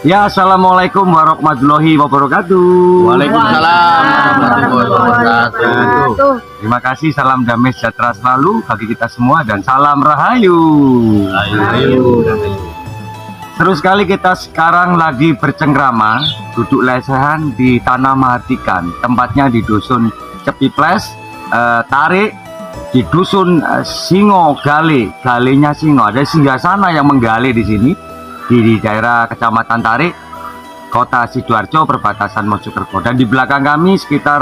Ya, assalamualaikum warahmatullahi wabarakatuh. Waalaikumsalam warahmatullahi wabarakatuh. Terima kasih, salam damai sejahtera selalu bagi kita semua dan salam rahayu. Seru sekali kita sekarang lagi bercengkrama, duduk lesehan di Tanah Mahatikan. Tempatnya di Dusun Cepiples, Tarik, di Dusun Singo Gale, galenya Singo. Ada singgasana yang menggali di sini. Di daerah Kecamatan Tarik, Kota Sidoarjo, perbatasan Mojokerto. Dan di belakang kami sekitar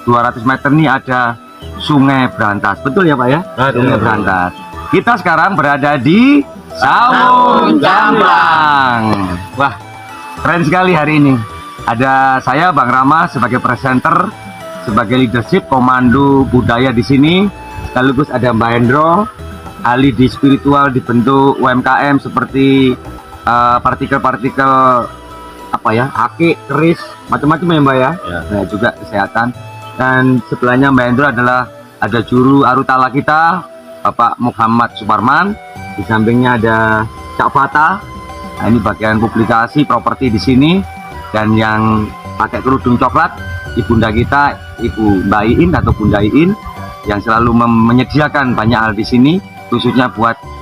200 meter ini ada Sungai Brantas. Betul ya Pak ya? Sungai Brantas. Kita sekarang berada di Sawung Jamblang. Wah, keren sekali hari ini. Ada saya Bang Rama sebagai presenter, sebagai leadership komando budaya di sini. Sekaligus ada Mbak Hendro, ahli di spiritual di bentuk UMKM seperti partikel-partikel apa ya, akik, keris, macam-macam ya Mbak ya. Nah, juga kesehatan. Dan sebelahnya Mbak Hendro adalah ada juru arutala kita, Bapak Muhammad Suparman. Di sampingnya ada Cak Fata. Nah, ini bagian publikasi properti di sini. Dan yang pakai kerudung coklat, ibunda kita, Ibu Mbak Iin atau Bunda Iin, yang selalu menyediakan banyak hal di sini, khususnya buat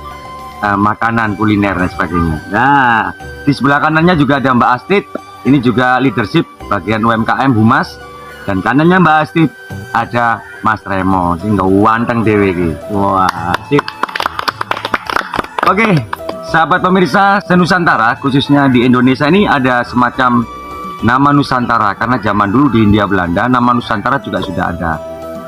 makanan kuliner dan sebagainya. Nah, di sebelah kanannya juga ada Mbak Astrid. Ini juga leadership bagian UMKM Humas. Dan kanannya Mbak Astrid ada Mas Remo, sehingga wanteng dewe iki. Wah, sip. Oke, sahabat pemirsa senusantara, khususnya di Indonesia ini ada semacam nama Nusantara. Karena zaman dulu di Hindia Belanda, nama Nusantara juga sudah ada,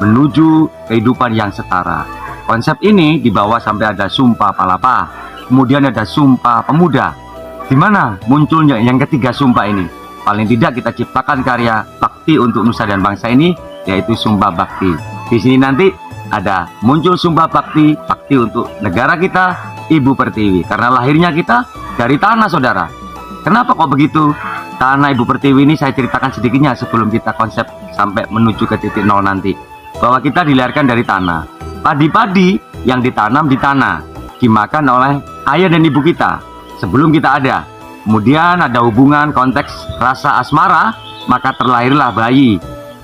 menuju kehidupan yang setara. Konsep ini dibawa sampai ada Sumpah Palapa, kemudian ada Sumpah Pemuda. Di mana munculnya yang ketiga sumpah ini? Paling tidak kita ciptakan karya bakti untuk nusa dan bangsa ini, yaitu Sumpah Bakti. Di sini nanti ada muncul Sumpah Bakti, bakti untuk negara kita, Ibu Pertiwi. Karena lahirnya kita dari tanah, saudara. Kenapa kok begitu? Tanah Ibu Pertiwi ini saya ceritakan sedikitnya sebelum kita konsep sampai menuju ke titik nol nanti. Bahwa kita dilahirkan dari tanah. Padi-padi yang ditanam di tanah dimakan oleh ayah dan ibu kita sebelum kita ada. Kemudian ada hubungan konteks rasa asmara, maka terlahirlah bayi.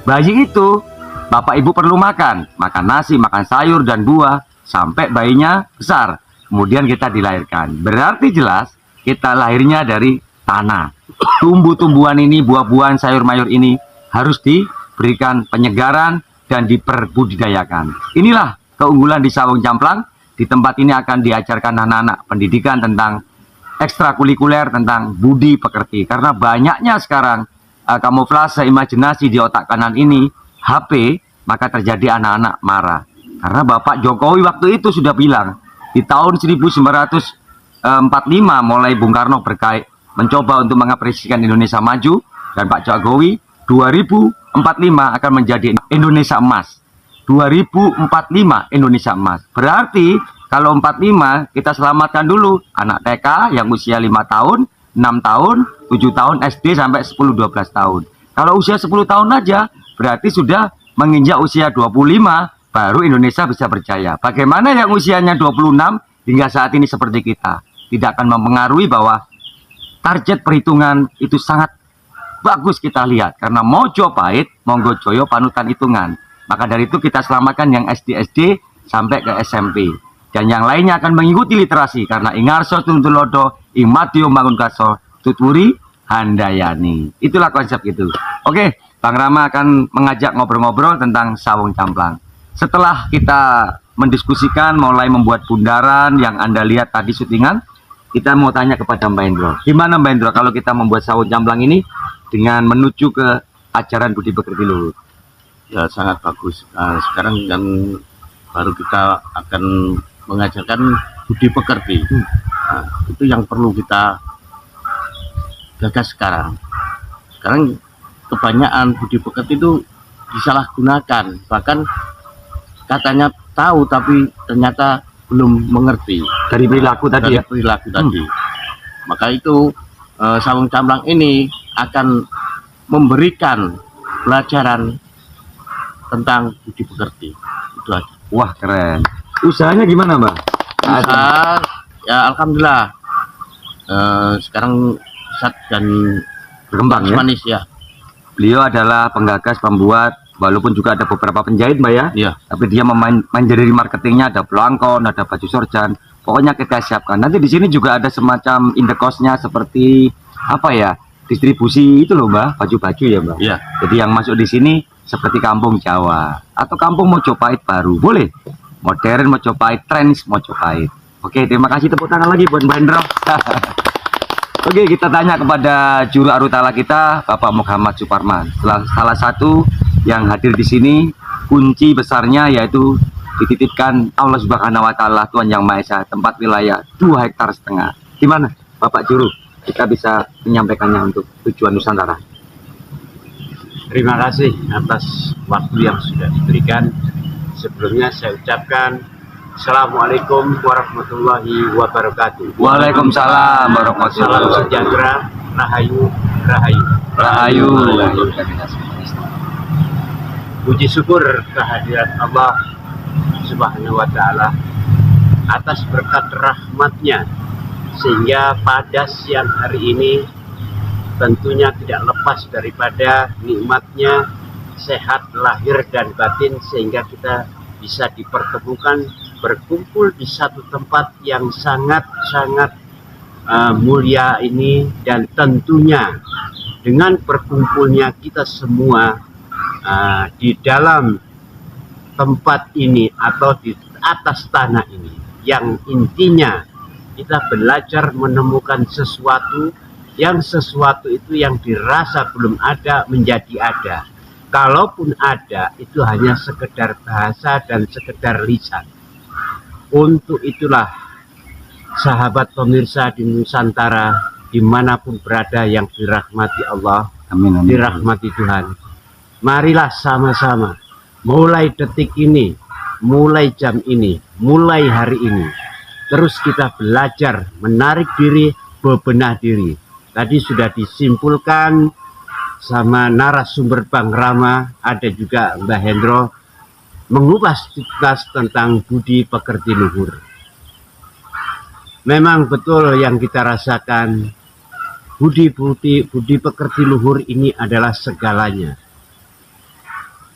Bayi itu bapak ibu perlu makan nasi, makan sayur dan buah sampai bayinya besar. Kemudian kita dilahirkan. Berarti jelas kita lahirnya dari tanah. Tumbuh-tumbuhan ini, buah-buahan, sayur-mayur ini harus diberikan penyegaran dan diperbudidayakan. Inilah keunggulan di Sawung Jamblang. Di tempat ini akan diajarkan anak-anak pendidikan tentang ekstrakurikuler, tentang budi pekerti. Karena banyaknya sekarang kamuflase imajinasi di otak kanan ini, HP, maka terjadi anak-anak marah. Karena Bapak Jokowi waktu itu sudah bilang, di tahun 1945 mulai Bung Karno mencoba untuk mengapresiasikan Indonesia maju, dan Pak Jokowi 2045 akan menjadi Indonesia emas. 2045 Indonesia emas. Berarti kalau 45 kita selamatkan dulu anak TK yang usia 5 tahun, 6 tahun, 7 tahun, SD sampai 10-12 tahun. Kalau usia 10 tahun aja berarti sudah menginjak usia 25 baru Indonesia bisa berjaya. Bagaimana yang usianya 26 hingga saat ini seperti kita? Tidak akan mempengaruhi bahwa target perhitungan itu sangat bagus kita lihat. Karena mojo pahit, monggo joyo panutan hitungan. Maka dari itu kita selamatkan yang SD sampai ke SMP. Dan yang lainnya akan mengikuti literasi. Karena ingarso tuntulodo, imatio bangun kaso, tuturi handayani. Itulah konsep itu. Oke, Bang Rama akan mengajak ngobrol-ngobrol tentang Sawung Jamblang. Setelah kita mendiskusikan, mulai membuat bundaran yang Anda lihat tadi syutingan, kita mau tanya kepada Mbak Hendro. Gimana Mbak Hendro kalau kita membuat Sawung Jamblang ini dengan menuju ke ajaran budi pekerti luhur? Ya, sangat bagus. Sekarang kan baru kita akan mengajarkan budi pekerti. Itu yang perlu kita gagas sekarang. Sekarang kebanyakan budi pekerti itu disalahgunakan. Bahkan katanya tahu tapi ternyata belum mengerti. Dari perilaku tadi ya? Perilaku tadi. Maka itu Sawung Jamblang ini akan memberikan pelajaran tentang budi pekerti. Itu aja. Wah, keren. Usahanya gimana, Mbak? Usaha, ya alhamdulillah. Sekarang pesat dan Berkembang ya. manis ya. Beliau adalah penggagas, pembuat, walaupun juga ada beberapa penjahit Mbak ya. Iya. Tapi dia mandiri marketingnya, ada pelangkon, ada baju sorjan. Pokoknya kita siapkan. Nanti di sini juga ada semacam indekosnya seperti apa ya? Distribusi itu loh Mbak, baju-baju ya Mbak. Iya. Jadi yang masuk di sini seperti kampung Jawa atau kampung Mojopahit baru, boleh. Modern Mojopahit, trends Mojopahit. Oke, terima kasih, tepuk tangan lagi buat Mbak Hendro. Oke, kita tanya kepada juru arutala kita, Bapak Muhammad Suparman. Salah satu yang hadir di sini, kunci besarnya yaitu dititipkan Allah Subhanahu wa Ta'ala, Tuhan Yang Maha Esa, tempat wilayah 2,5 hektar. Gimana, Bapak Juru? Kita bisa menyampaikannya untuk tujuan Nusantara. Terima kasih atas waktu yang sudah diberikan. Sebelumnya saya ucapkan Assalamualaikum warahmatullahi wabarakatuh. Waalaikumsalam warahmatullahi Salam wabarakatuh. sejahtera, rahayu, rahayu. Rahayu. Puji syukur kehadirat Allah Subhanahu wa Ta'ala atas berkat rahmatnya, sehingga pada siang hari ini tentunya tidak lepas daripada nikmatnya sehat lahir dan batin, sehingga kita bisa dipertemukan berkumpul di satu tempat yang sangat-sangat mulia ini. Dan tentunya dengan berkumpulnya kita semua di dalam tempat ini atau di atas tanah ini, yang intinya kita belajar menemukan sesuatu itu yang dirasa belum ada menjadi ada. Kalaupun ada, itu hanya sekedar bahasa dan sekedar lisan. Untuk itulah sahabat pemirsa di Nusantara dimanapun berada yang dirahmati Allah, Amin, amin. dirahmati Tuhan, marilah sama-sama mulai detik ini, mulai jam ini, mulai hari ini, terus kita belajar menarik diri, bebenah diri. Tadi sudah disimpulkan sama narasumber Bang Rama, ada juga Mbak Hendro, mengupas tuntas tentang budi pekerti luhur. Memang betul yang kita rasakan, budi pekerti luhur ini adalah segalanya.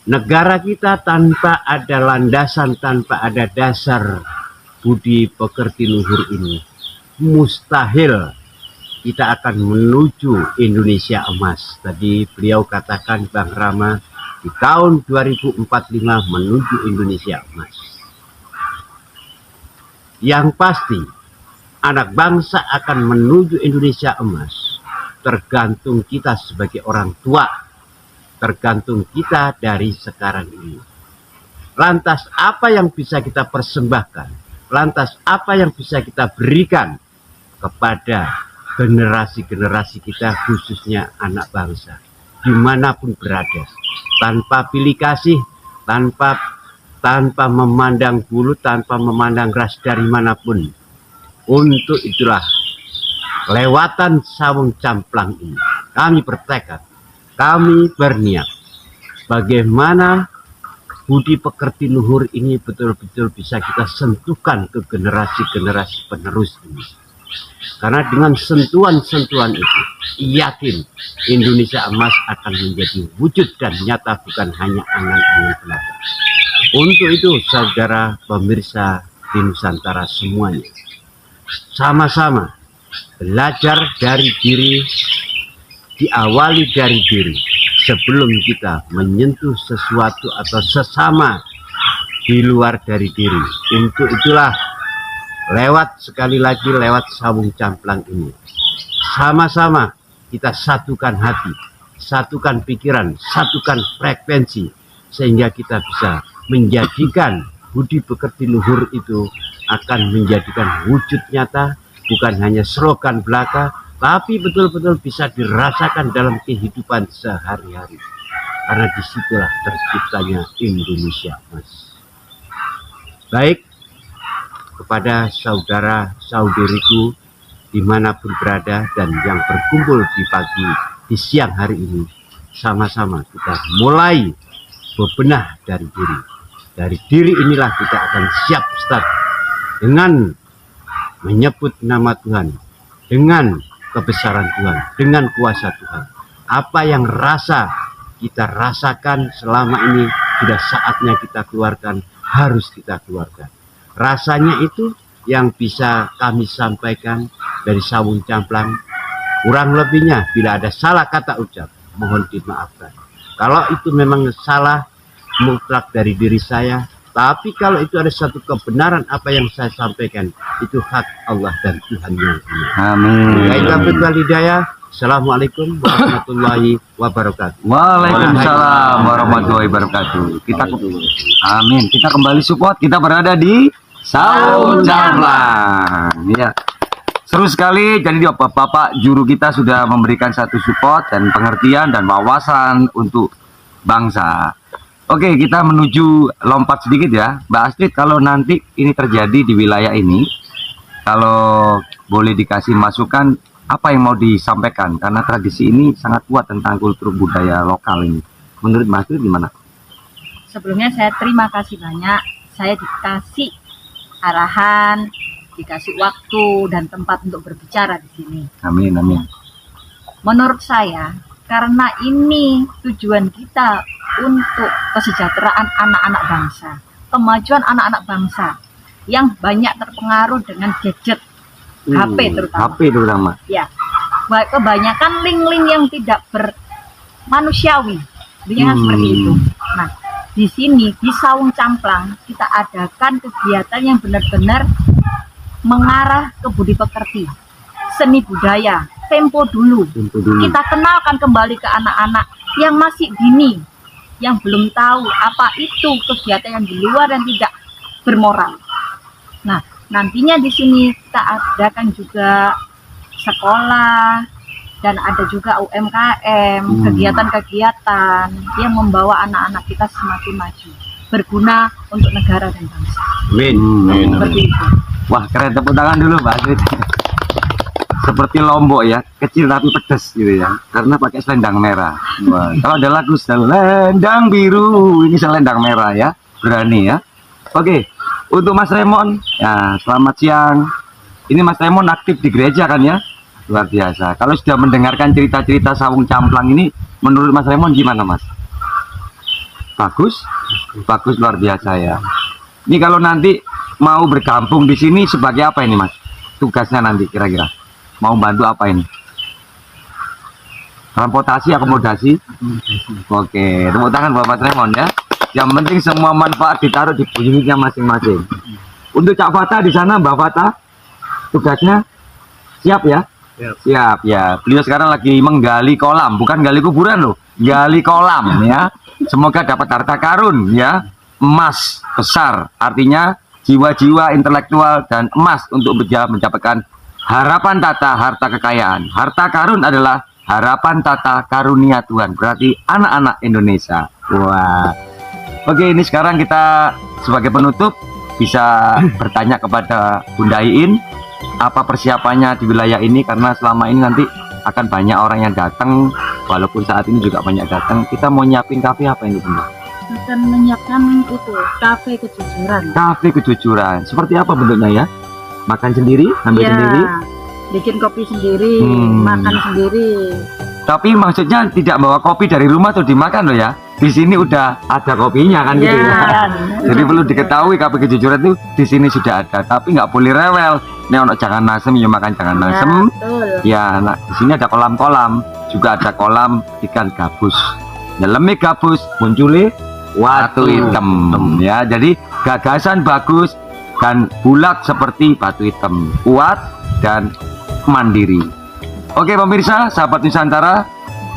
Negara kita tanpa ada landasan, tanpa ada dasar budi pekerti luhur ini, mustahil kita akan menuju Indonesia emas. Tadi beliau katakan Bang Rama, di tahun 2045 menuju Indonesia emas. Yang pasti anak bangsa akan menuju Indonesia emas tergantung kita sebagai orang tua, tergantung kita dari sekarang ini. Lantas apa yang bisa kita persembahkan, lantas apa yang bisa kita berikan kepada generasi-generasi kita, khususnya anak bangsa dimanapun berada, tanpa pilih kasih, tanpa memandang bulu, tanpa memandang ras dari manapun. Untuk itulah lewatan Sawung Camplang ini kami bertekad, kami berniat bagaimana budi pekerti luhur ini betul-betul bisa kita sentuhkan ke generasi-generasi penerus ini. Karena dengan sentuhan-sentuhan itu, yakin Indonesia emas akan menjadi wujud dan nyata, bukan hanya angan-angan belaka. Untuk itu, saudara pemirsa di Nusantara semuanya, sama-sama belajar dari diri, diawali dari diri, sebelum kita menyentuh sesuatu atau sesama di luar dari diri. Untuk itulah, sekali lagi lewat Sawung Camplang ini, sama-sama kita satukan hati, satukan pikiran, satukan frekuensi, sehingga kita bisa menjadikan budi pekerti luhur itu akan menjadikan wujud nyata, bukan hanya slogan belaka, tapi betul-betul bisa dirasakan dalam kehidupan sehari-hari. Karena disitulah terciptanya Indonesia emas. Baik, kepada saudara-saudariku dimanapun berada dan yang berkumpul di siang hari ini, sama-sama kita mulai bebenah dari diri. Dari diri inilah kita akan siap start dengan menyebut nama Tuhan, dengan kebesaran Tuhan, dengan kuasa Tuhan. Apa yang kita rasakan selama ini sudah saatnya kita keluarkan, harus kita keluarkan. Rasanya itu yang bisa kami sampaikan dari Sawung Camplang. Kurang lebihnya bila ada salah kata ucap, mohon dimaafkan. Kalau itu memang salah mutlak dari diri saya, tapi kalau itu ada satu kebenaran apa yang saya sampaikan, itu hak Allah dan Tuhan yang punya. Amin. Baik, walhidayah. Assalamualaikum warahmatullahi wabarakatuh. Waalaikumsalam warahmatullahi wabarakatuh. Amin. Kita kembali support. Kita berada di Sawung Camplang. Ya. Seru sekali. Jadi Bapak juru kita sudah memberikan satu support dan pengertian dan wawasan untuk bangsa. Oke, kita menuju lompat sedikit ya, Mbak Astrid. Kalau nanti ini terjadi di wilayah ini, kalau boleh dikasih masukan, apa yang mau disampaikan? Karena tradisi ini sangat kuat tentang kultur budaya lokal ini. Menurut Mbak Astrid gimana? Sebelumnya saya terima kasih banyak. Saya dikasih arahan, dikasih waktu dan tempat untuk berbicara di sini. Amin, amin. Menurut saya, karena ini tujuan kita untuk kesejahteraan anak-anak bangsa, kemajuan anak-anak bangsa yang banyak terpengaruh dengan gadget, HP terutama. HP terutama. Ya, kebanyakan link-link yang tidak bermanusiawi, dengan seperti itu. Nah, di sini di Sawung Camplang kita adakan kegiatan yang benar-benar mengarah ke budi pekerti, seni budaya, tempo dulu. Kita kenalkan kembali ke anak-anak yang masih dini, yang belum tahu apa itu kegiatan yang di luar dan tidak bermoral. Nah, nantinya di sini kita adakan juga sekolah dan ada juga UMKM, kegiatan-kegiatan yang membawa anak-anak kita semakin maju, berguna untuk negara dan bangsa. Amin. Seperti itu. Wah, keren, tepuk tangan dulu Mbak Astrid. Seperti Lombok ya, kecil tapi pedas gitu ya, karena pakai selendang merah. Wah, kalau ada lagu selendang biru, ini selendang merah ya, berani ya. Oke, untuk Mas Remon, ya selamat siang. Ini Mas Remon aktif di gereja kan ya, luar biasa. Kalau sudah mendengarkan cerita-cerita Sawung Camplang ini, menurut Mas Remon gimana Mas? Bagus, bagus luar biasa ya. Ini kalau nanti mau bergabung di sini sebagai apa ini Mas? Tugasnya nanti kira-kira? Mau bantu apa ini? Transportasi, akomodasi? Oke, tepuk tangan buat Mas Remon ya. Yang penting semua manfaat ditaruh di unitnya masing-masing. Untuk Cak Fata di sana, Mbak Fata, tugasnya siap ya? Siap ya. Beliau sekarang lagi menggali kolam, bukan gali kuburan loh, gali kolam ya. Semoga dapat harta karun ya, emas besar. Artinya jiwa-jiwa intelektual dan emas untuk mencapai harapan tata harta kekayaan. Harta karun adalah harapan tata karunia Tuhan. Berarti anak-anak Indonesia. Wah. Oke, ini sekarang kita sebagai penutup bisa bertanya kepada Bunda Iin apa persiapannya di wilayah ini, karena selama ini nanti akan banyak orang yang datang, walaupun saat ini juga banyak datang. Kita mau nyiapin kafe apa ini Bunda? Akan menyiapkan itu kafe kejujuran. Kafe kejujuran. Seperti apa bentuknya ya? Makan sendiri, ambil sendiri, bikin kopi sendiri, makan sendiri. Tapi maksudnya tidak bawa kopi dari rumah tuh dimakan loh ya. Di sini udah ada kopinya kan gitu ya. Jadi perlu diketahui kafe kejujuran itu di sini sudah ada, tapi nggak boleh rewel. Ini ono jangan nasem, ya makan jangan nasem. Ya, nah di sini ada kolam-kolam, juga ada kolam ikan gabus. Dalamnya gabus, munculnya watu hitam. Ya, jadi gagasan bagus dan bulat seperti batu hitam, kuat dan mandiri. Oke pemirsa, sahabat Nusantara,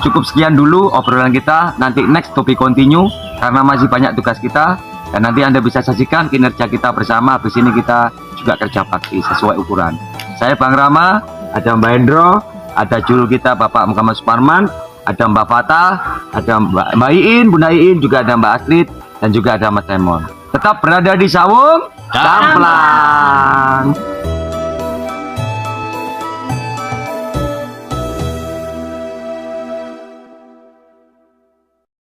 cukup sekian dulu obrolan kita. Nanti next topik continue karena masih banyak tugas kita, dan nanti Anda bisa saksikan kinerja kita bersama. Habis ini kita juga kerja bakti sesuai ukuran. Saya Bang Rama, ada Mbak Hendro, ada juru kita Bapak Muhammad Suparman, ada Mbak Fatah, ada Mbak Iin, Bunda Iin, juga ada Mbak Astrid, dan juga ada Mas Remon. Tetap berada di Sawung Camplang.